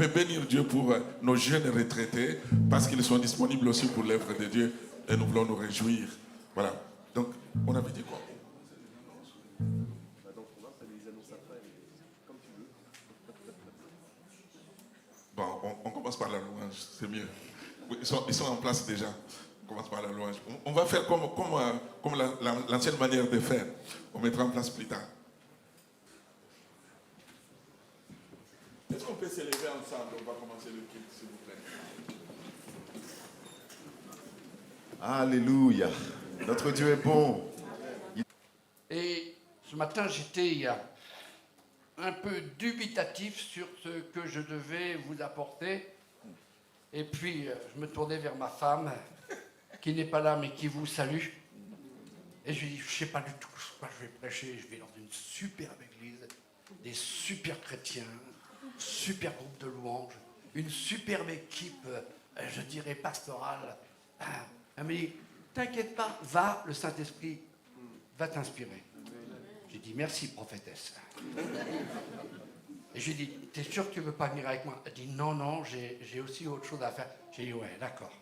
peut bénir Dieu pour nos jeunes retraités parce qu'ils sont disponibles aussi pour l'œuvre de Dieu et nous voulons nous réjouir. Voilà. Donc, on avait dit quoi? Bon, on commence par la louange, c'est mieux. Oui, ils sont en place déjà. On commence par la louange. On va faire comme l'ancienne manière de faire. On mettra en place plus tard. Est-ce qu'on peut s'élever ensemble? On va commencer le culte, s'il vous plaît. Alléluia. Notre Dieu est bon. Et ce matin, j'étais un peu dubitatif sur ce que je devais vous apporter. Et puis, je me tournais vers ma femme, qui n'est pas là, mais qui vous salue. Et je lui dis, je ne sais pas du tout ce que je vais prêcher. Je vais dans une superbe église, des super chrétiens, super groupe de louanges, une superbe équipe, je dirais, pastorale. Elle me dit, t'inquiète pas, va, le Saint-Esprit va t'inspirer. J'ai dit, merci, prophétesse. Et j'ai dit, t'es sûr que tu ne veux pas venir avec moi? Elle dit, non, non, j'ai aussi autre chose à faire. J'ai dit, ouais, d'accord.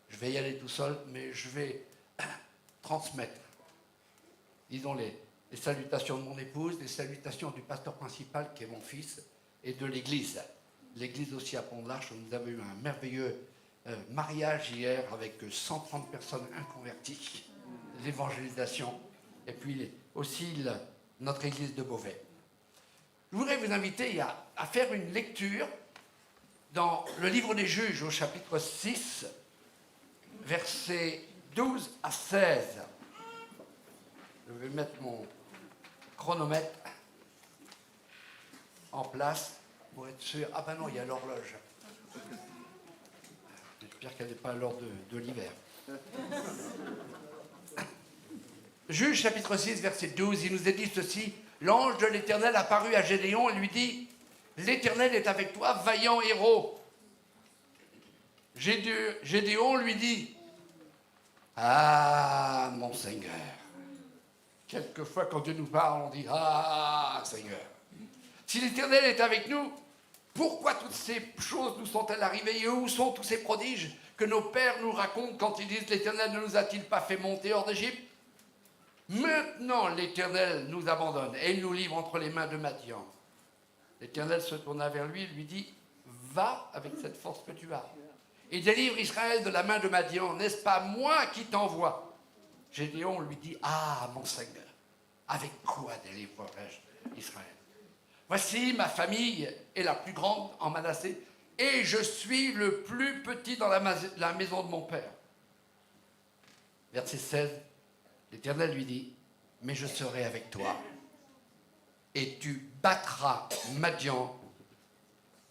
Je vais y aller tout seul, mais je vais transmettre, disons, les salutations de mon épouse, les salutations du pasteur principal, qui est mon fils, et de l'église. L'église aussi à Pont-de-l'Arche, nous avons eu un merveilleux mariage hier avec 130 personnes inconverties, l'évangélisation, et puis aussi notre église de Beauvais. Je voudrais vous inviter à faire une lecture dans le livre des Juges au chapitre 6, versets 12 à 16. Je vais mettre mon chronomètre en place pour être sûr. Ah ben non, il y a l'horloge. J'espère qu'elle n'est pas à l'heure de l'hiver. Juge chapitre 6, verset 12, il nous est dit ceci. L'ange de l'Éternel apparut à Gédéon et lui dit, l'Éternel est avec toi, vaillant héros. Gédéon lui dit, ah, mon Seigneur. Quelquefois, quand Dieu nous parle, on dit, ah, Seigneur. Si l'Éternel est avec nous, pourquoi toutes ces choses nous sont-elles arrivées et où sont tous ces prodiges que nos pères nous racontent quand ils disent, l'Éternel ne nous a-t-il pas fait monter hors d'Égypte? Maintenant, l'Éternel nous abandonne et il nous livre entre les mains de Madian. L'Éternel se tourna vers lui et lui dit, va avec cette force que tu as et délivre Israël de la main de Madian. N'est-ce pas moi qui t'envoie? Gédéon lui dit, ah, mon Seigneur, avec quoi délivrerai-je Israël? Voici, ma famille est la plus grande en Manassé et je suis le plus petit dans la maison de mon père. Verset 16. L'Éternel lui dit, mais je serai avec toi et tu battras Madian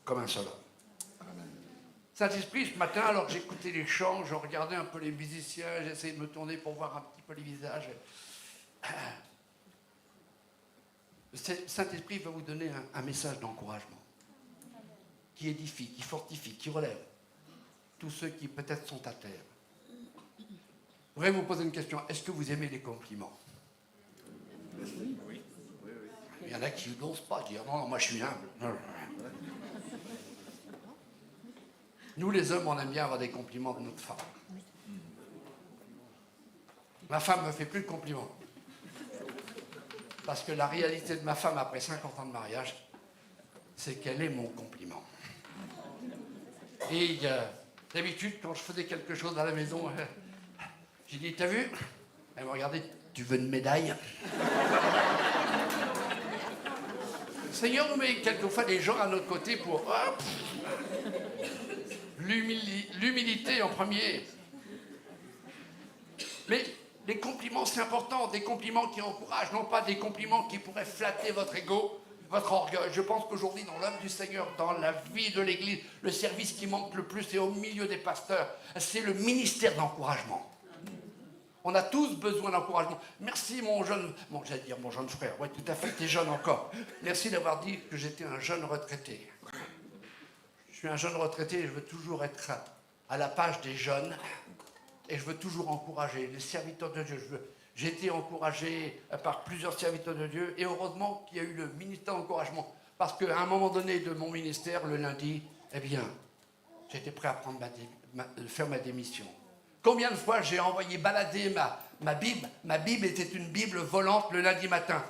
comme un seul homme. Saint-Esprit, ce matin, alors que j'écoutais les chants, je regardais un peu les musiciens, j'essayais de me tourner pour voir un petit peu les visages. Saint-Esprit va vous donner un message d'encouragement qui édifie, qui fortifie, qui relève tous ceux qui peut-être sont à terre. Je voudrais vous poser une question. Est-ce que vous aimez les compliments? Oui. Il y en a qui n'osent pas dire non, moi je suis humble. Nous les hommes, on aime bien avoir des compliments de notre femme. Ma femme ne me fait plus de compliments. Parce que la réalité de ma femme après 50 ans de mariage, c'est qu'elle est mon compliment. Et d'habitude, quand je faisais quelque chose à la maison, j'ai dit, t'as vu? Elle m'a regardé, tu veux une médaille? Le Seigneur nous met quelquefois des gens à notre côté pour l'humilité en premier. Mais les compliments, c'est important, des compliments qui encouragent, non pas des compliments qui pourraient flatter votre ego, votre orgueil. Je pense qu'aujourd'hui, dans l'œuvre du Seigneur, dans la vie de l'Église, le service qui manque le plus, et au milieu des pasteurs, c'est le ministère d'encouragement. On a tous besoin d'encouragement. Merci j'allais dire mon jeune frère. Oui, tout à fait, tu es jeune encore. Merci d'avoir dit que j'étais un jeune retraité. Je suis un jeune retraité et je veux toujours être à la page des jeunes et je veux toujours encourager les serviteurs de Dieu. J'ai été encouragé par plusieurs serviteurs de Dieu et heureusement qu'il y a eu le ministère d'encouragement parce qu'à un moment donné de mon ministère, le lundi, Eh bien, j'étais prêt à prendre faire ma démission. Combien de fois j'ai envoyé balader ma Bible? Ma Bible était une Bible volante le lundi matin.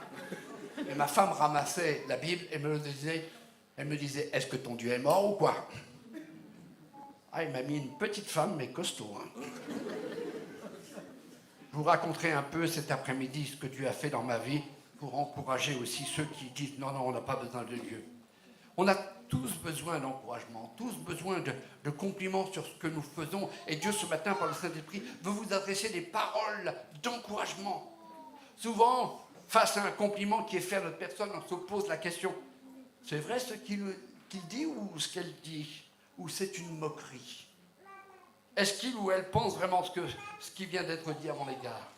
Et ma femme ramassait la Bible et me disait, elle me disait, est-ce que ton Dieu est mort ou quoi? Ah, il m'a mis une petite femme, mais costaud. Hein. Je vous raconterai un peu cet après-midi ce que Dieu a fait dans ma vie pour encourager aussi ceux qui disent, non, non, on n'a pas besoin de Dieu. On a tous besoin d'encouragement, tous besoin de compliments sur ce que nous faisons. Et Dieu, ce matin, par le Saint-Esprit, veut vous adresser des paroles d'encouragement. Souvent, face à un compliment qui est fait à notre personne, on se pose la question, c'est vrai ce qu'il dit ou ce qu'elle dit? Ou c'est une moquerie? Est-ce qu'il ou elle pense vraiment ce qui vient d'être dit à mon égard?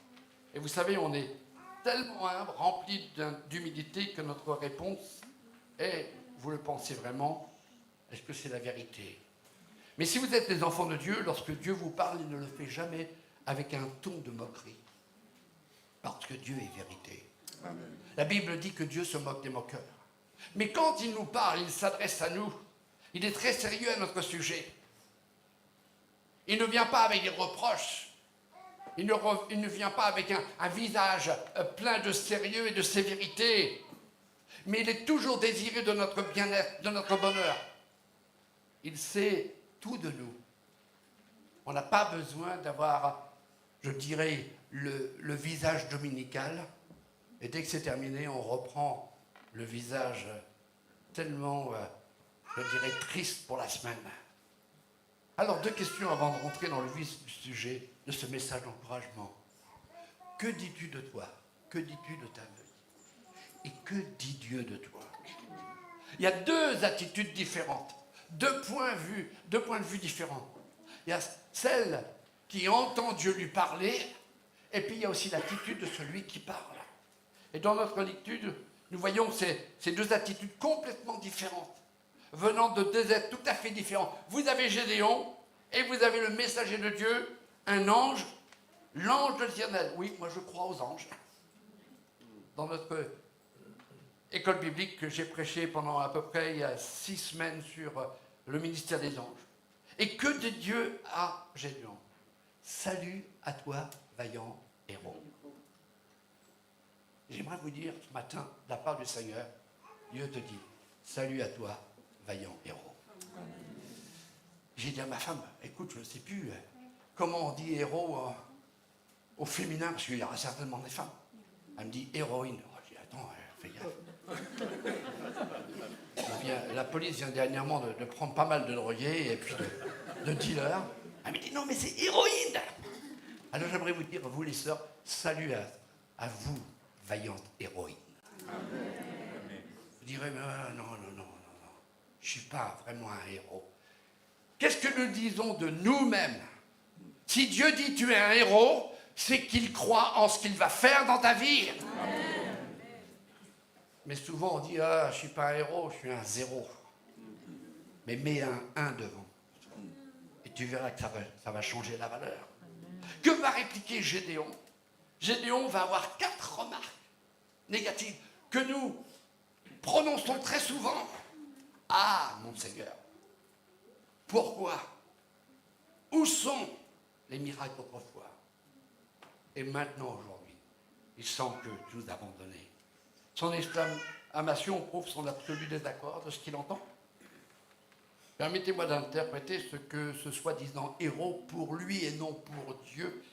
Et vous savez, on est tellement humble, rempli d'humilité que notre réponse est, vous le pensez vraiment, est-ce que c'est la vérité? Mais si vous êtes les enfants de Dieu, lorsque Dieu vous parle, il ne le fait jamais avec un ton de moquerie. Parce que Dieu est vérité. Amen. La Bible dit que Dieu se moque des moqueurs. Mais quand il nous parle, il s'adresse à nous. Il est très sérieux à notre sujet. Il ne vient pas avec des reproches. Il ne vient pas avec un visage plein de sérieux et de sévérité. Mais il est toujours désireux de notre bien-être, de notre bonheur. Il sait tout de nous. On n'a pas besoin d'avoir, je dirais, le visage dominical. Et dès que c'est terminé, on reprend le visage tellement, je dirais, triste pour la semaine. Alors, 2 questions avant de rentrer dans le vif du sujet de ce message d'encouragement. Que dis-tu de toi? Que dis-tu de ta vie? Et que dit Dieu de toi? Il y a 2 attitudes différentes, 2 points de vue différents. Il y a celle qui entend Dieu lui parler, et puis il y a aussi l'attitude de celui qui parle. Et dans notre lecture, nous voyons ces 2 attitudes complètement différentes, venant de 2 êtres tout à fait différents. Vous avez Gédéon, et vous avez le messager de Dieu, un ange, l'ange de l'Éternel. Oui, moi je crois aux anges. Dans notre école biblique que j'ai prêché pendant à peu près il y a 6 semaines sur le ministère des anges. Et que dit Dieu à Gédéon? Salut à toi, vaillant héros. J'aimerais vous dire ce matin, de la part du Seigneur, Dieu te dit, salut à toi, vaillant héros. J'ai dit à ma femme, écoute, je ne sais plus comment on dit héros au féminin, parce qu'il y aura certainement des femmes. Elle me dit héroïne. Oh, je dis, attends, fais gaffe. La police vient dernièrement de prendre pas mal de drogués et puis de dealers. Elle me dit, non, mais c'est héroïne. Alors j'aimerais vous dire, vous les sœurs, salut à vous, vaillante héroïne. Amen. Vous direz, mais non, je ne suis pas vraiment un héros. Qu'est-ce que nous disons de nous-mêmes? Si Dieu dit tu es un héros, c'est qu'il croit en ce qu'il va faire dans ta vie. Amen. Mais souvent on dit, je ne suis pas un héros, je suis un 0. Mais mets un 1 devant. Et tu verras que ça va changer la valeur. Que va répliquer Gédéon? Gédéon va avoir 4 remarques négatives que nous prononçons très souvent. Ah, mon Seigneur, pourquoi? Où sont les miracles autrefois? Et maintenant, aujourd'hui, il semble que tu nous as abandonnés. Son exclamation prouve son absolu désaccord de ce qu'il entend. Permettez-moi d'interpréter ce que ce soi-disant héros pour lui et non pour Dieu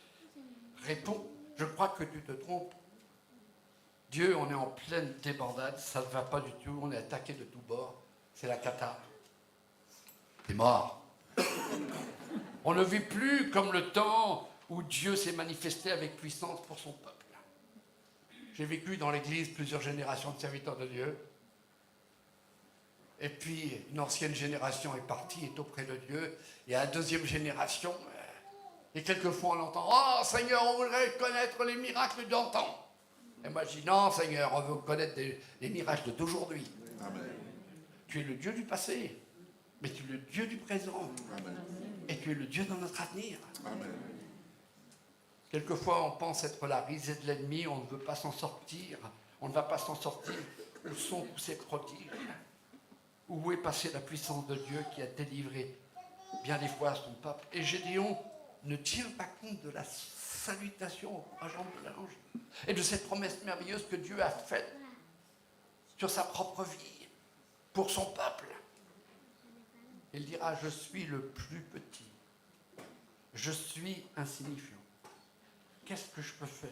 répond. Je crois que tu te trompes. Dieu, on est en pleine débandade, ça ne va pas du tout, on est attaqué de tous bords, c'est la cata. T'es mort. On ne vit plus comme le temps où Dieu s'est manifesté avec puissance pour son peuple. J'ai vécu dans l'église plusieurs générations de serviteurs de Dieu. Et puis, une ancienne génération est partie, est auprès de Dieu. Et à la 2e génération, et quelquefois on entend « Oh Seigneur, on voudrait connaître les miracles d'antan ». Et moi je dis « Non Seigneur, on veut connaître les miracles d'aujourd'hui. » Tu es le Dieu du passé, mais tu es le Dieu du présent. Amen. Et tu es le Dieu de notre avenir. Amen. Quelquefois, on pense être la risée de l'ennemi, on ne veut pas s'en sortir. On ne va pas s'en sortir. Où sont tous ces prodiges? Où est passée la puissance de Dieu qui a délivré bien des fois son peuple? Et Gédéon ne tient pas compte de la salutation encourageante de l'ange et de cette promesse merveilleuse que Dieu a faite sur sa propre vie, pour son peuple. Il dira, je suis le plus petit, je suis insignifiant. Qu'est-ce que je peux faire?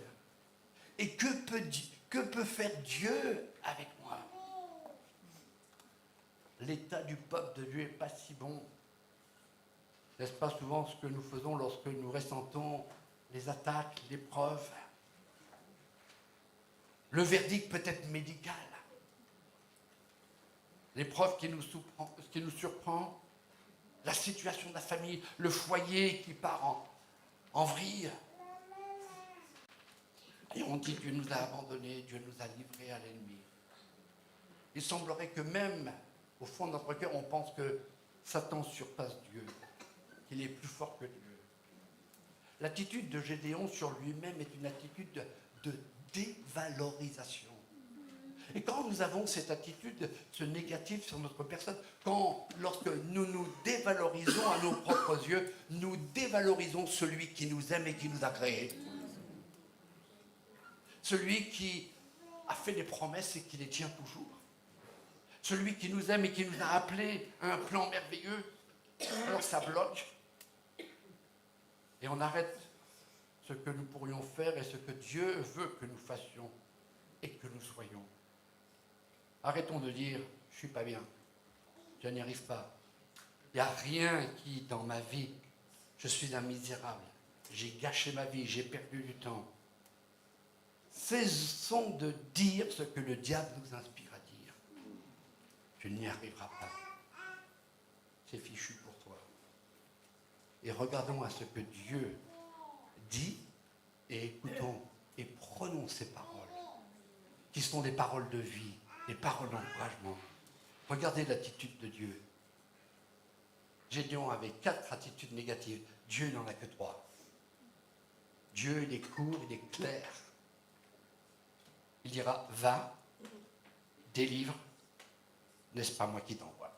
Et que peut faire Dieu avec moi? L'état du peuple de Dieu n'est pas si bon. N'est-ce pas souvent ce que nous faisons lorsque nous ressentons les attaques, l'épreuve, le verdict peut-être médical, l'épreuve qui nous surprend, la situation de la famille, le foyer qui part en vrille. Et on dit Dieu nous a abandonnés, Dieu nous a livrés à l'ennemi. Il semblerait que même au fond de notre cœur, on pense que Satan surpasse Dieu, qu'il est plus fort que Dieu. L'attitude de Gédéon sur lui-même est une attitude de dévalorisation. Et quand nous avons cette attitude, ce négatif sur notre personne, lorsque nous nous dévalorisons à nos propres yeux, nous dévalorisons celui qui nous aime et qui nous a créés. Celui qui a fait des promesses et qui les tient toujours. Celui qui nous aime et qui nous a appelés à un plan merveilleux. Alors ça bloque. Et on arrête ce que nous pourrions faire et ce que Dieu veut que nous fassions et que nous soyons. Arrêtons de dire, je ne suis pas bien, je n'y arrive pas. Il n'y a rien qui, dans ma vie, je suis un misérable. J'ai gâché ma vie, j'ai perdu du temps. Cessons de dire ce que le diable nous inspire à dire. Tu n'y arriveras pas. C'est fichu pour toi. Et regardons à ce que Dieu dit et écoutons et prenons ces paroles, qui sont des paroles de vie, des paroles d'encouragement. Regardez l'attitude de Dieu. Gédéon avait 4 attitudes négatives. Dieu n'en a que 3. Dieu, il est court, il est clair. Il dira, va, délivre, n'est-ce pas moi qui t'envoie?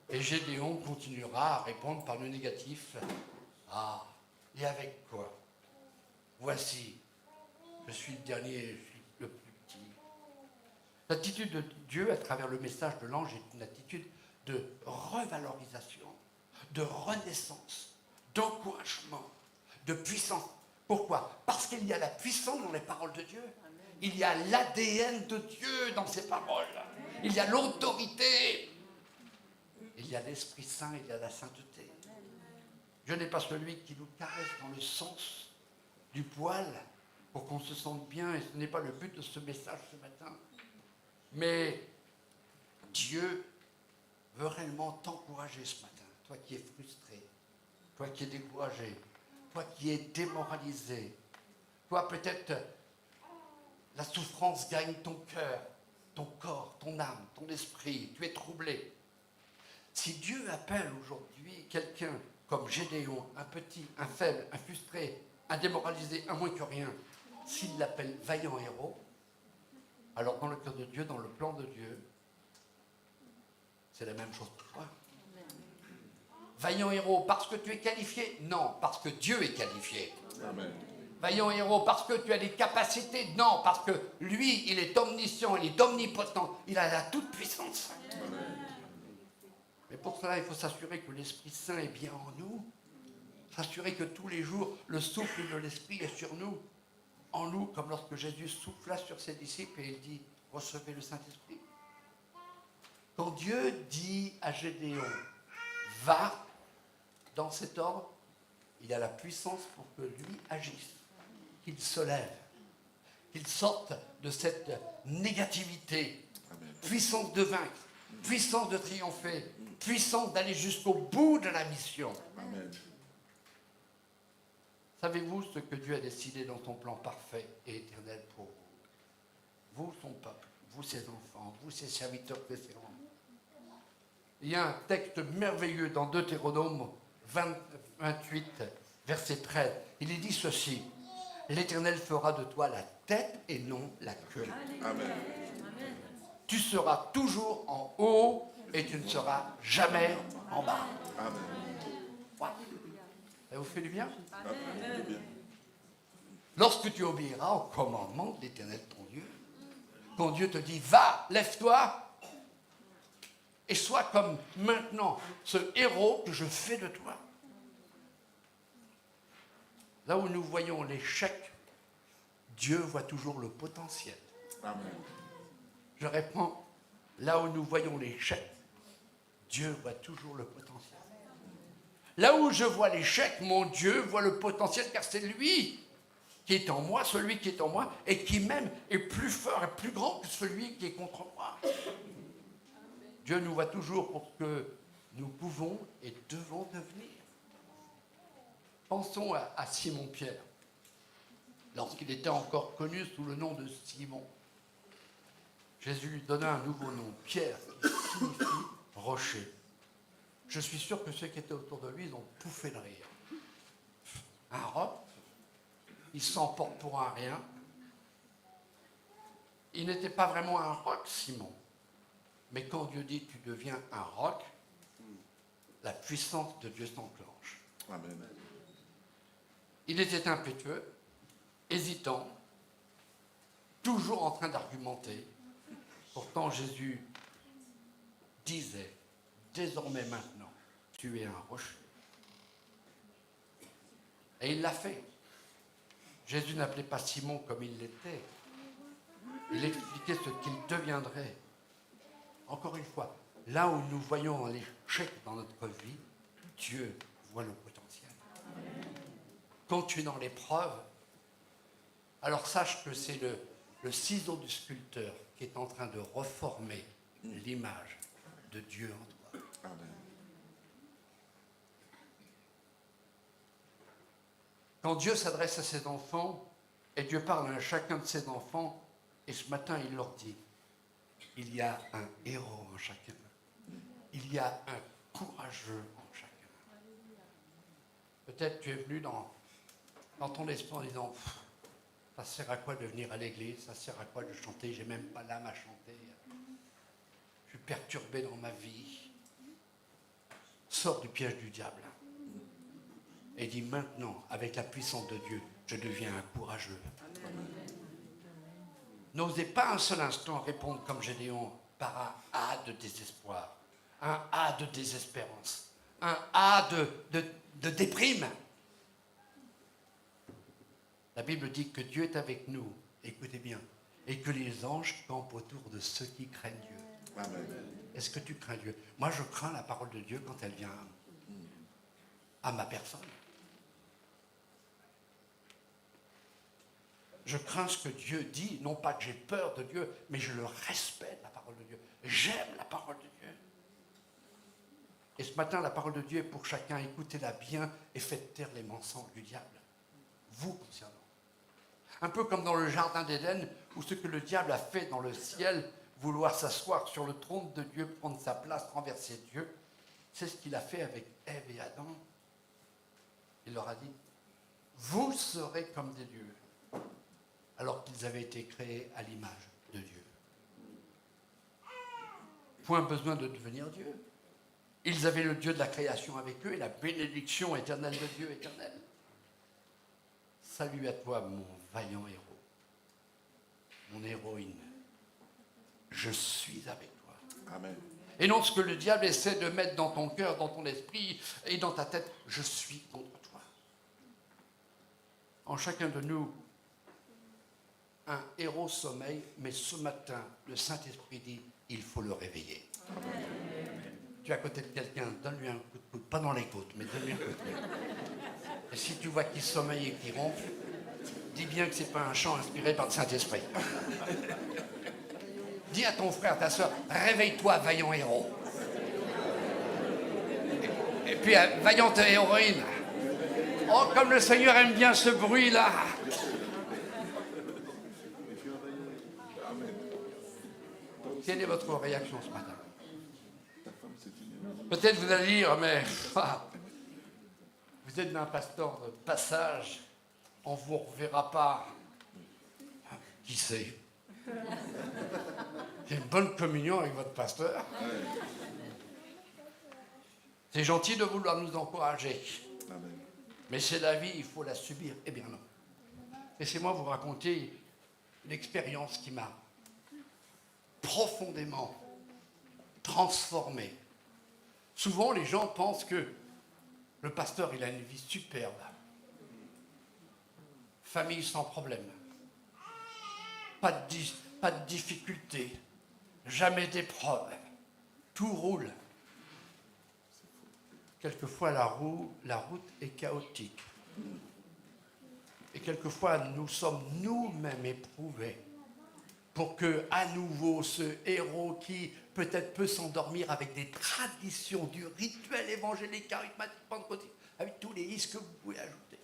Et Gédéon continuera à répondre par le négatif. Ah, et avec quoi? Voici, je suis le dernier, je suis le plus petit. L'attitude de Dieu à travers le message de l'ange est une attitude de revalorisation, de renaissance, d'encouragement, de puissance. Pourquoi? Parce qu'il y a la puissance dans les paroles de Dieu. Il y a l'ADN de Dieu dans ces paroles. Il y a l'autorité. Il y a l'Esprit Saint, il y a la sainteté. Dieu n'est pas celui qui nous caresse dans le sens du poil pour qu'on se sente bien, et ce n'est pas le but de ce message ce matin. Mais Dieu veut réellement t'encourager ce matin, toi qui es frustré, toi qui es découragé, toi qui es démoralisé, toi peut-être la souffrance gagne ton cœur, ton corps, ton âme, ton esprit, tu es troublé. Si Dieu appelle aujourd'hui quelqu'un comme Gédéon, un petit, un faible, un frustré, un démoralisé, un moins que rien, s'il l'appelle vaillant héros, alors dans le cœur de Dieu, dans le plan de Dieu, c'est la même chose pour toi. Vaillant héros parce que tu es qualifié? Non, parce que Dieu est qualifié. Amen. Vaillant héros parce que tu as des capacités? Non, parce que lui, il est omniscient, il est omnipotent, il a la toute-puissance. Mais pour cela, il faut s'assurer que l'Esprit Saint est bien en nous, s'assurer que tous les jours, le souffle de l'Esprit est sur nous, en nous, comme lorsque Jésus souffla sur ses disciples et il dit, recevez le Saint-Esprit. Quand Dieu dit à Gédéon, va dans cet ordre, il a la puissance pour que lui agisse, qu'il se lève, qu'il sorte de cette négativité, puissance de vaincre, puissance de triompher, puissance d'aller jusqu'au bout de la mission. Amen. Savez-vous ce que Dieu a décidé dans son plan parfait et éternel pour vous? Vous, son peuple, vous, ses enfants, vous, ses serviteurs précédents. Il y a un texte merveilleux dans Deutéronome 28, verset 13. Il est dit ceci, l'Éternel fera de toi la tête et non la queue. Amen. Tu seras toujours en haut et tu ne seras jamais en bas. Amen. Voilà. Ça vous fait du bien? Amen. Bien. Lorsque tu obéiras au commandement de l'Éternel ton Dieu, quand Dieu te dit, va, lève-toi, et sois comme maintenant ce héros que je fais de toi. Là où nous voyons l'échec, Dieu voit toujours le potentiel. Amen. Je réponds, là où nous voyons l'échec, Dieu voit toujours le potentiel. Là où je vois l'échec, mon Dieu voit le potentiel, car c'est lui qui est en moi, celui qui est en moi, et qui même est plus fort et plus grand que celui qui est contre moi. Dieu nous voit toujours pour ce que nous pouvons et devons devenir. Pensons à Simon-Pierre, lorsqu'il était encore connu sous le nom de Simon. Jésus lui donna un nouveau nom, Pierre, qui signifie rocher. Je suis sûr que ceux qui étaient autour de lui, ils ont pouffé de rire. Un roc, il s'emporte pour un rien. Il n'était pas vraiment un roc, Simon. Mais quand Dieu dit tu deviens un roc, la puissance de Dieu s'enclenche. Amen. Il était impétueux, hésitant, toujours en train d'argumenter. Pourtant Jésus disait, désormais maintenant, tu es un rocher. Et il l'a fait. Jésus n'appelait pas Simon comme il l'était. Il expliquait ce qu'il deviendrait. Encore une fois, là où nous voyons l'échec dans notre vie, Dieu voit le potentiel. Quand tu es dans l'épreuve, alors sache que c'est le ciseau du sculpteur qui est en train de reformer l'image de Dieu en toi. Amen. Quand Dieu s'adresse à ses enfants, et Dieu parle à chacun de ses enfants, et ce matin il leur dit, il y a un héros en chacun. Il y a un courageux en chacun. Peut-être tu es venu dans ton esprit en disant, ça sert à quoi de venir à l'église? Ça sert à quoi de chanter? J'ai même pas l'âme à chanter. Je suis perturbé dans ma vie. Sors du piège du diable. Et dis maintenant, avec la puissance de Dieu, je deviens un courageux. N'osez pas un seul instant répondre comme Gédéon par un « A » de désespoir, un « A » de désespérance, un « A » de déprime. La Bible dit que Dieu est avec nous, écoutez bien, et que les anges campent autour de ceux qui craignent Dieu. Amen. Est-ce que tu crains Dieu? Moi, je crains la parole de Dieu quand elle vient à ma personne. Je crains ce que Dieu dit, non pas que j'ai peur de Dieu, mais je le respecte, la parole de Dieu. J'aime la parole de Dieu. Et ce matin, la parole de Dieu est pour chacun. Écoutez-la bien et faites taire les mensonges du diable. Vous concernant. Un peu comme dans le jardin d'Éden, où ce que le diable a fait dans le ciel, vouloir s'asseoir sur le trône de Dieu, prendre sa place, renverser Dieu, c'est ce qu'il a fait avec Ève et Adam. Il leur a dit, vous serez comme des dieux, alors qu'ils avaient été créés à l'image de Dieu. Point besoin de devenir Dieu. Ils avaient le Dieu de la création avec eux et la bénédiction éternelle de Dieu éternel. Salut à toi, mon vaillant héros, mon héroïne. Je suis avec toi. Amen. Et non ce que le diable essaie de mettre dans ton cœur, dans ton esprit et dans ta tête, je suis contre toi. En chacun de nous, un héros sommeille, mais ce matin, le Saint-Esprit dit, il faut le réveiller. Amen. Tu es à côté de quelqu'un, donne-lui un coup de coude, pas dans les côtes, mais donne-lui un coup de coude. Et si tu vois qu'il sommeille et qu'il ronfle, dis bien que ce n'est pas un chant inspiré par le Saint-Esprit. Dis à ton frère, ta soeur, réveille-toi, vaillant héros. Et puis, vaillante héroïne. Oh, comme le Seigneur aime bien ce bruit-là. Quelle est votre réaction ce matin? Peut-être vous allez dire, mais vous êtes un pasteur de passage, on ne vous reverra pas. Qui sait? qu'il y ait une bonne communion avec votre pasteur. C'est gentil de vouloir nous encourager. Amen. Mais c'est la vie, il faut la subir. Eh bien non. Laissez-moi vous raconter l'expérience qui m'a profondément transformé. Souvent, les gens pensent que le pasteur, il a une vie superbe. Famille sans problème. Pas de difficultés. Jamais d'épreuve. Tout roule. Quelquefois, la route est chaotique. Et quelquefois, nous sommes nous-mêmes éprouvés pour que, à nouveau, ce héros qui peut-être peut s'endormir avec des traditions du rituel évangélique, charismatique, pentecôtiste, avec tous les is que vous pouvez ajouter.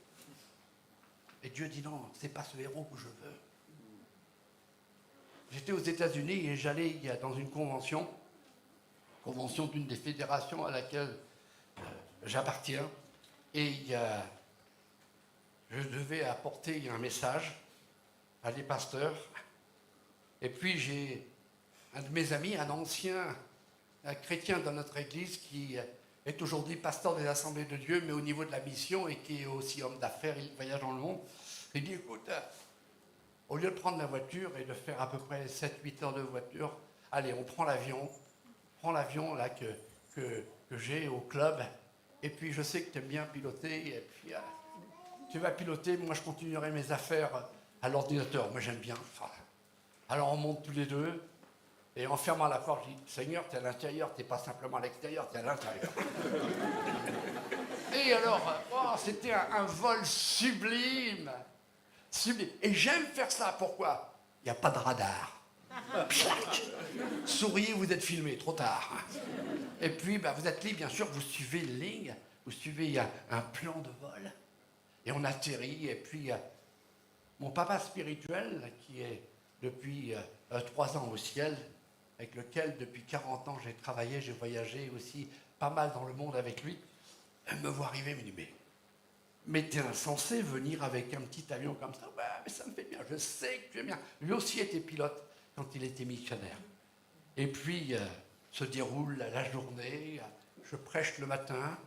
Et Dieu dit non, c'est pas ce héros que je veux. J'étais aux États-Unis et j'allais dans une convention d'une des fédérations à laquelle j'appartiens, et je devais apporter un message à des pasteurs. Et puis j'ai un de mes amis, un ancien chrétien dans notre église, qui est aujourd'hui pasteur des Assemblées de Dieu, mais au niveau de la mission, et qui est aussi homme d'affaires, il voyage dans le monde. Il dit, écoute, au lieu de prendre la voiture et de faire à peu près 7-8 heures de voiture, allez, on prend l'avion. Prends l'avion là que j'ai au club. Et puis je sais que tu aimes bien piloter. Et puis tu vas piloter, moi je continuerai mes affaires à l'ordinateur. Moi j'aime bien ça. Alors on monte tous les deux. Et en fermant la porte, je dis, Seigneur, tu es à l'intérieur, tu n'es pas simplement à l'extérieur, tu es à l'intérieur. Et alors, c'était un vol sublime. Sublime. Et j'aime faire ça. Pourquoi? Il n'y a pas de radar. Plac. Souriez, vous êtes filmé, trop tard. Et puis, vous êtes libre, bien sûr, vous suivez une ligne, vous suivez un plan de vol, et on atterrit, et puis mon papa spirituel, qui est depuis 3 ans au ciel, avec lequel depuis 40 ans j'ai travaillé, j'ai voyagé aussi pas mal dans le monde avec lui, me voit arriver, me dit, mais t'es insensé venir avec un petit avion comme ça? Ouais, mais ça me fait bien, je sais que tu es bien. Lui aussi était pilote quand il était missionnaire. Et puis, se déroule la journée, je prêche le matin,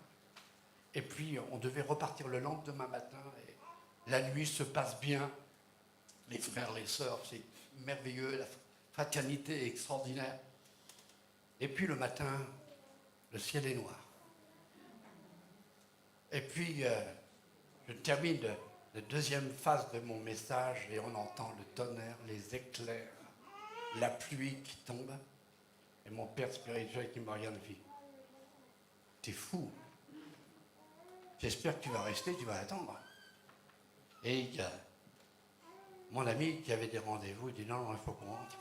et puis on devait repartir le lendemain matin, et la nuit se passe bien. Les frères, les sœurs, c'est merveilleux, la fraternité est extraordinaire. Et puis le matin, le ciel est noir. Et puis, je termine la deuxième phase de mon message, et on entend le tonnerre, les éclairs, la pluie qui tombe, et mon père spirituel qui me regarde et dit, t'es fou. J'espère que tu vas rester, tu vas attendre. Et mon ami qui avait des rendez-vous, il dit non, il faut qu'on rentre.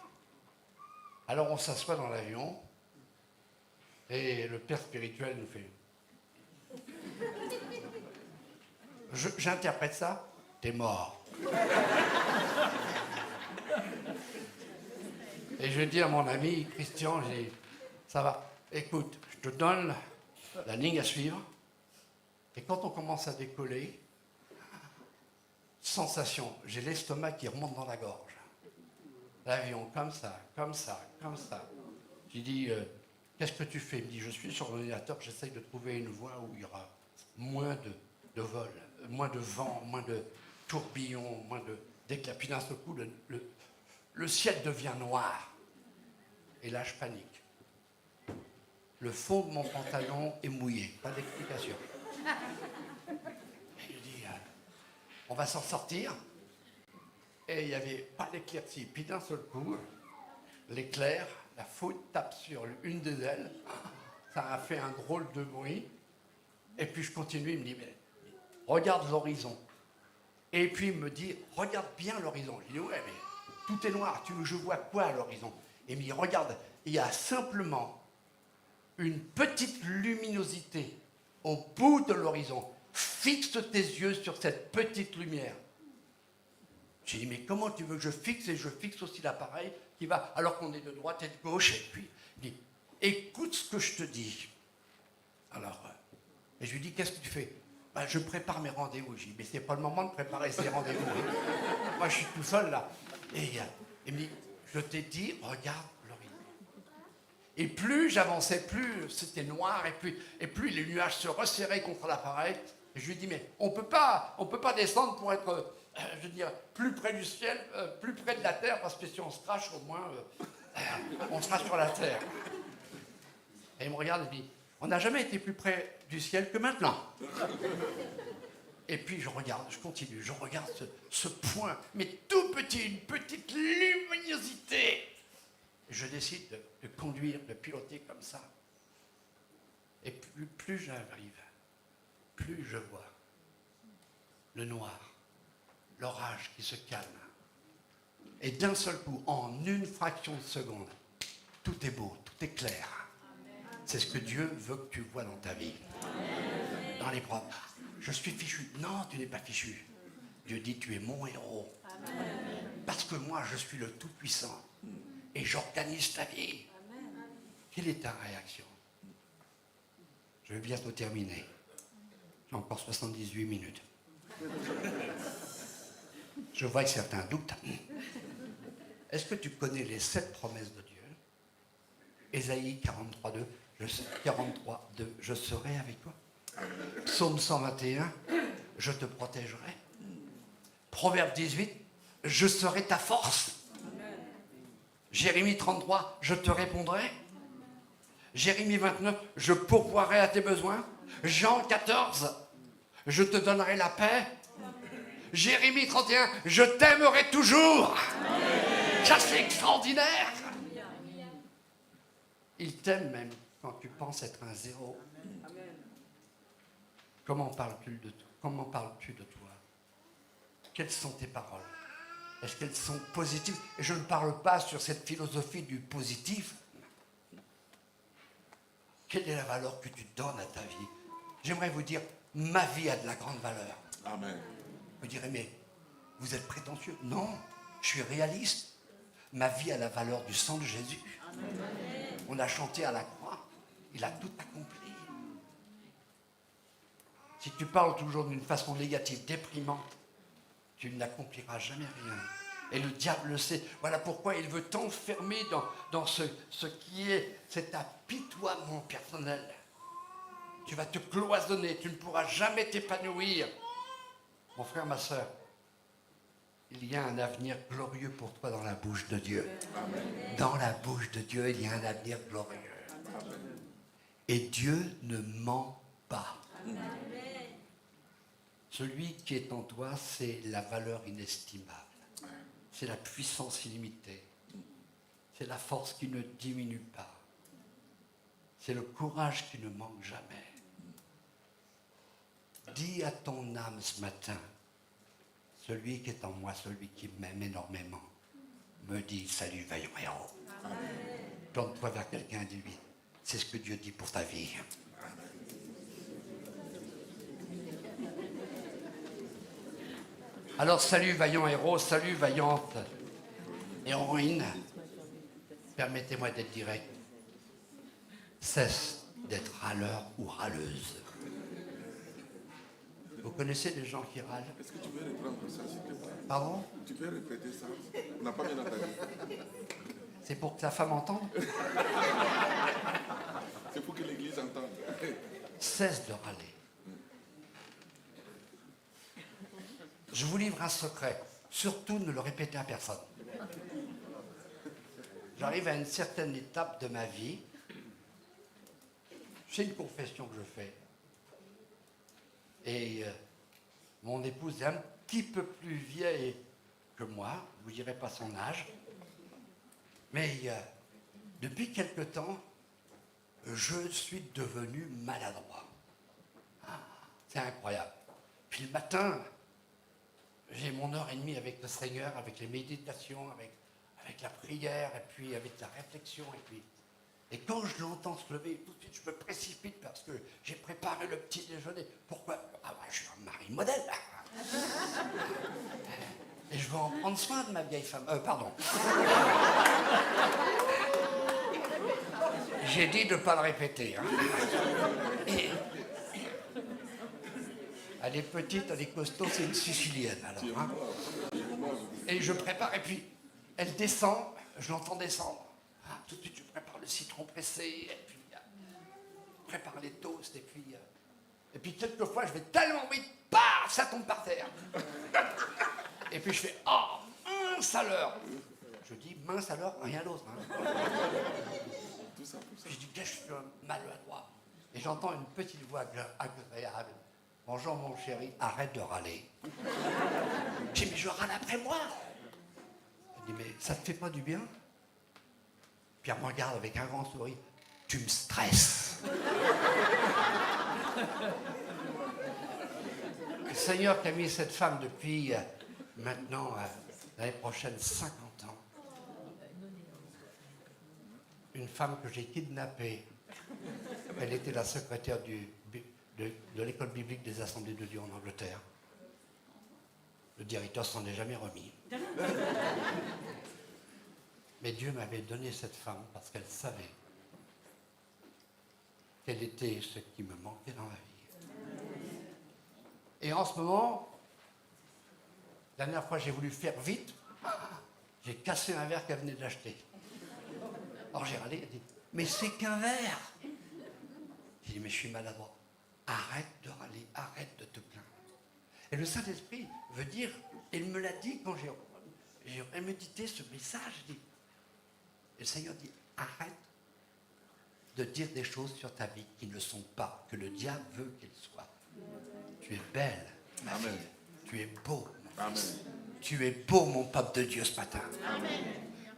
Alors on s'assoit dans l'avion, et le père spirituel nous fait, j'interprète ça, t'es mort. Et je dis à mon ami Christian, je dis, ça va, écoute, je te donne la ligne à suivre, et quand on commence à décoller, sensation, j'ai l'estomac qui remonte dans la gorge. L'avion, comme ça, comme ça, comme ça. J'ai dit, qu'est-ce que tu fais? Il me dit, je suis sur l'ordinateur, j'essaye de trouver une voie où il y aura moins de vol, moins de vent, moins de tourbillons, moins d'éclats. Puis d'un seul coup, le ciel devient noir. Et là, je panique. Le fond de mon pantalon est mouillé. Pas d'explication. Et je dis, on va s'en sortir. Et il n'y avait pas d'éclaircie. Puis d'un seul coup, l'éclair, la foudre tape sur une des ailes. Ça a fait un drôle de bruit. Et puis je continue, il me dit, mais regarde l'horizon. Et puis il me dit, regarde bien l'horizon. Je dis, ouais, mais tout est noir, je vois quoi à l'horizon? Et il me dit, regarde, il y a simplement une petite luminosité au bout de l'horizon. Fixe tes yeux sur cette petite lumière. J'ai dit, mais comment tu veux que je fixe? Et je fixe aussi l'appareil qui va, alors qu'on est de droite et de gauche. Et puis, il dit, écoute ce que je te dis. Alors, et je lui dis, qu'est-ce que tu fais? Je prépare mes rendez-vous. Je dis, mais c'est pas le moment de préparer ces rendez-vous. Moi, je suis tout seul là. Et il me dit, je t'ai dit, regarde l'horizon. Et plus j'avançais, plus c'était noir, et plus les nuages se resserraient contre l'appareil. Et je lui dis, mais on peut pas descendre pour être, je veux dire, plus près du ciel, plus près de la terre, parce que si on se crache, au moins, on sera sur la terre. Et il me regarde et me dit, on n'a jamais été plus près du ciel que maintenant. Et puis je continue, je regarde ce point, mais tout petit, une petite luminosité. Je décide de conduire, de piloter comme ça. Et plus j'arrive, plus je vois le noir, l'orage qui se calme. Et d'un seul coup, en une fraction de seconde, tout est beau, tout est clair. C'est ce que Dieu veut que tu vois dans ta vie. Dans l'épreuve. Je suis fichu. Non, tu n'es pas fichu. Dieu dit, tu es mon héros. Parce que moi, je suis le Tout-Puissant. Et j'organise ta vie. Quelle est ta réaction? Je vais bientôt terminer. J'ai encore 78 minutes. Je vois que certains doutent. Est-ce que tu connais les 7 promesses de Dieu? Ésaïe 43:2, 43:2, je serai avec toi. Psaume 121, je te protégerai. Proverbe 18, je serai ta force. Jérémie 33, je te répondrai. Jérémie 29, je pourvoirai à tes besoins. Jean 14, je te donnerai la paix. Jérémie 31, je t'aimerai toujours. Ça, c'est extraordinaire. Il t'aime même quand tu penses être un zéro. Comment parles-tu de toi? Quelles sont tes paroles? Est-ce qu'elles sont positives? Et je ne parle pas sur cette philosophie du positif. Quelle est la valeur que tu donnes à ta vie? J'aimerais vous dire, ma vie a de la grande valeur. Amen. Vous direz, mais vous êtes prétentieux? Non, je suis réaliste. Ma vie a la valeur du sang de Jésus. Amen. On a chanté à la croix. Il a tout accompli. Si tu parles toujours d'une façon négative, déprimante, tu n'accompliras jamais rien. Et le diable le sait. Voilà pourquoi il veut t'enfermer dans ce qui est cet apitoiement personnel. Tu vas te cloisonner, tu ne pourras jamais t'épanouir. Mon frère, ma soeur, il y a un avenir glorieux pour toi dans la bouche de Dieu. Amen. Dans la bouche de Dieu, il y a un avenir glorieux. Amen. Et Dieu ne ment pas. Amen. Celui qui est en toi, c'est la valeur inestimable. C'est la puissance illimitée. C'est la force qui ne diminue pas. C'est le courage qui ne manque jamais. Dis à ton âme ce matin, celui qui est en moi, celui qui m'aime énormément, me dit, salut vaillant héros. Tourne-toi vers quelqu'un et dis-lui, c'est ce que Dieu dit pour ta vie. Alors, salut vaillant héros, salut vaillante héroïne. Permettez-moi d'être direct. Cesse d'être râleur ou râleuse. Vous connaissez des gens qui râlent? Est-ce que tu peux reprendre ça, s'il te plaît? Pardon? Tu peux répéter ça? On n'a pas bien entendu. C'est pour que ta femme entende? C'est pour que l'Église entende. Cesse de râler. Je vous livre un secret. Surtout ne le répétez à personne. J'arrive à une certaine étape de ma vie. C'est une confession que je fais. Et mon épouse est un petit peu plus vieille que moi. Je ne vous dirai pas son âge. Mais depuis quelque temps, je suis devenu maladroit. Ah, c'est incroyable. Puis le matin, j'ai mon heure et demie avec le Seigneur, avec les méditations, avec la prière, et puis avec la réflexion. Et quand je l'entends se lever, tout de suite, je me précipite parce que j'ai préparé le petit déjeuner. Pourquoi? Ah ouais, je suis un mari modèle. Et je veux en prendre soin de ma vieille femme. Pardon. J'ai dit de ne pas le répéter. Hein. Elle est petite, elle est costaud, c'est une Sicilienne alors. Hein. Et je prépare, et puis elle descend, je l'entends descendre. Ah, tout de suite, je prépare le citron pressé, et puis prépare les toasts, et puis quelquefois je vais tellement vite, paf, ça tombe par terre. Et puis je fais, oh, mince alors. Je dis, mince alors, rien d'autre. Hein. Puis je dis, que je suis maladroit. Et j'entends une petite voix agréable. Bonjour mon chéri, arrête de râler. Je dis, mais je râle après moi. Je dis, mais ça te fait pas du bien? Puis elle me regarde avec un grand sourire. Tu me stresses. Le Seigneur qui a mis cette femme depuis maintenant, l'année prochaine, 50 ans. Une femme que j'ai kidnappée. Elle était la secrétaire de l'école biblique des Assemblées de Dieu en Angleterre. Le directeur s'en est jamais remis. Mais Dieu m'avait donné cette femme parce qu'elle savait quel était ce qui me manquait dans la vie. Et en ce moment, la dernière fois j'ai voulu faire vite, j'ai cassé un verre qu'elle venait d'acheter. Alors j'ai râlé, elle dit, mais c'est qu'un verre. J'ai dit, mais je suis maladroit. Arrête de râler, arrête de te plaindre. Et le Saint-Esprit veut dire, il me l'a dit quand j'ai médité ce message, et le Seigneur dit, arrête de dire des choses sur ta vie qui ne sont pas, que le diable veut qu'elles soient. Tu es belle, ma Amen. fille. Tu es beau, mon Amen. fils. Tu es beau, mon peuple de Dieu, ce matin. Amen.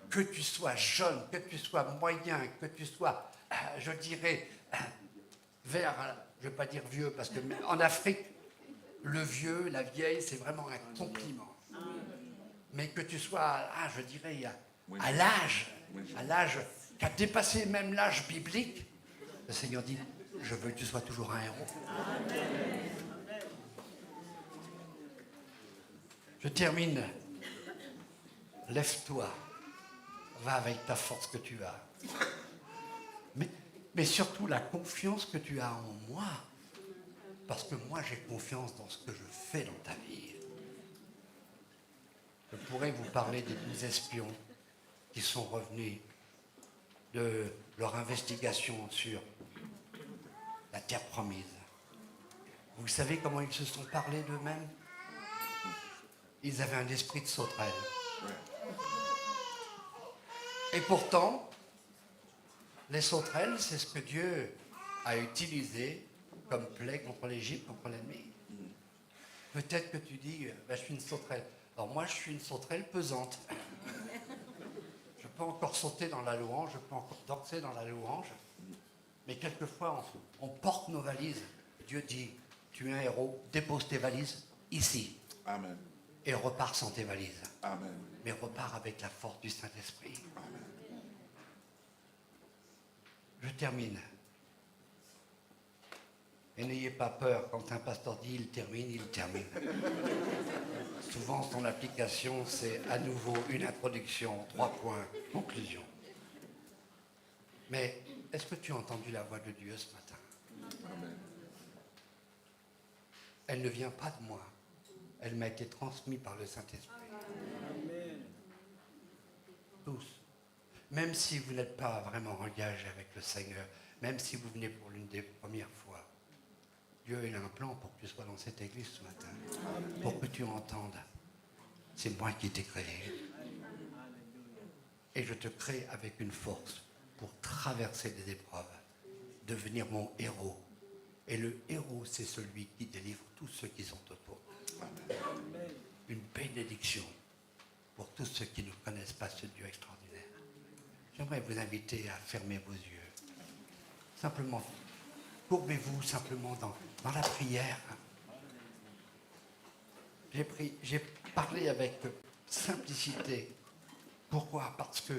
Que tu sois jeune, que tu sois moyen, que tu sois, je dirais, vers, je ne vais pas dire vieux, parce qu'en Afrique, le vieux, la vieille, c'est vraiment un compliment. Mais que tu sois, je dirais, à l'âge qui a dépassé même l'âge biblique, le Seigneur dit, je veux que tu sois toujours un héros. Je termine. Lève-toi. Va avec ta force que tu as. Mais surtout la confiance que tu as en moi. Parce que moi, j'ai confiance dans ce que je fais dans ta vie. Je pourrais vous parler des 12 espions qui sont revenus de leur investigation sur la terre promise. Vous savez comment ils se sont parlé d'eux-mêmes? Ils avaient un esprit de sauterelle. Et pourtant, les sauterelles, c'est ce que Dieu a utilisé comme plaie contre l'Égypte, contre l'ennemi. Peut-être que tu dis, je suis une sauterelle. Alors moi, je suis une sauterelle pesante. Je peux encore sauter dans la louange, je peux encore danser dans la louange. Mais quelquefois, on porte nos valises. Dieu dit, tu es un héros, dépose tes valises ici. Amen. Et repars sans tes valises. Amen. Mais repars avec la force du Saint-Esprit. Je termine. Et n'ayez pas peur, quand un pasteur dit il termine, il termine. Souvent, son application, c'est à nouveau une introduction, 3 points, conclusion. Mais est-ce que tu as entendu la voix de Dieu ce matin? Elle ne vient pas de moi. Elle m'a été transmise par le Saint-Esprit. Tous. Même si vous n'êtes pas vraiment engagé avec le Seigneur, même si vous venez pour l'une des premières fois, Dieu il a un plan pour que tu sois dans cette église ce matin. Amen. Pour que tu entendes. C'est moi qui t'ai créé. Et je te crée avec une force pour traverser des épreuves, devenir mon héros. Et le héros, c'est celui qui délivre tous ceux qui sont autour. Amen. Une bénédiction pour tous ceux qui ne connaissent pas ce Dieu extraordinaire. J'aimerais vous inviter à fermer vos yeux. Simplement, courbez-vous simplement dans la prière. J'ai parlé avec simplicité. Pourquoi? Parce que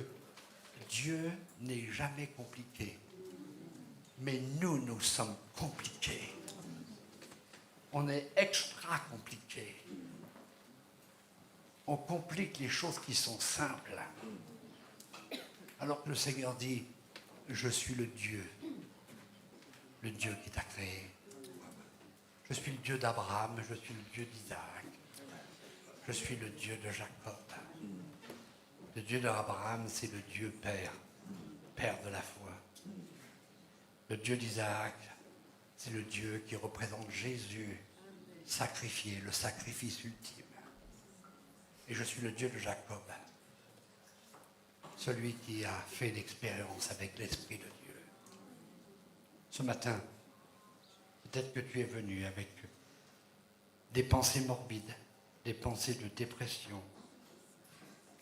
Dieu n'est jamais compliqué. Mais nous sommes compliqués. On est extra compliqués. On complique les choses qui sont simples. Alors que le Seigneur dit, je suis le Dieu qui t'a créé. Je suis le Dieu d'Abraham, je suis le Dieu d'Isaac. Je suis le Dieu de Jacob. Le Dieu d'Abraham, c'est le Dieu Père, Père de la foi. Le Dieu d'Isaac, c'est le Dieu qui représente Jésus sacrifié, le sacrifice ultime. Et je suis le Dieu de Jacob, celui qui a fait l'expérience avec l'Esprit de Dieu. Ce matin, peut-être que tu es venu avec des pensées morbides, des pensées de dépression,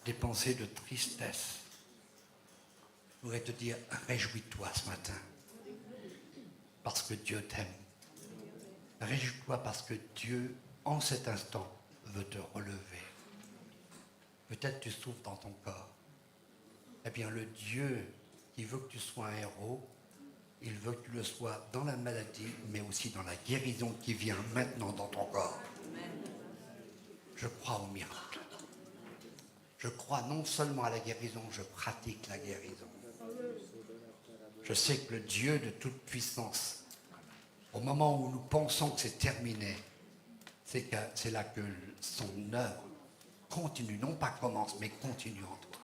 des pensées de tristesse. Je voudrais te dire, réjouis-toi ce matin, parce que Dieu t'aime. Réjouis-toi parce que Dieu, en cet instant, veut te relever. Peut-être tu souffres dans ton corps. Eh bien, le Dieu qui veut que tu sois un héros, il veut que tu le sois dans la maladie, mais aussi dans la guérison qui vient maintenant dans ton corps. Je crois au miracle. Je crois non seulement à la guérison, je pratique la guérison. Je sais que le Dieu de toute puissance, au moment où nous pensons que c'est terminé, c'est là que son œuvre continue, non pas commence, mais continue en toi.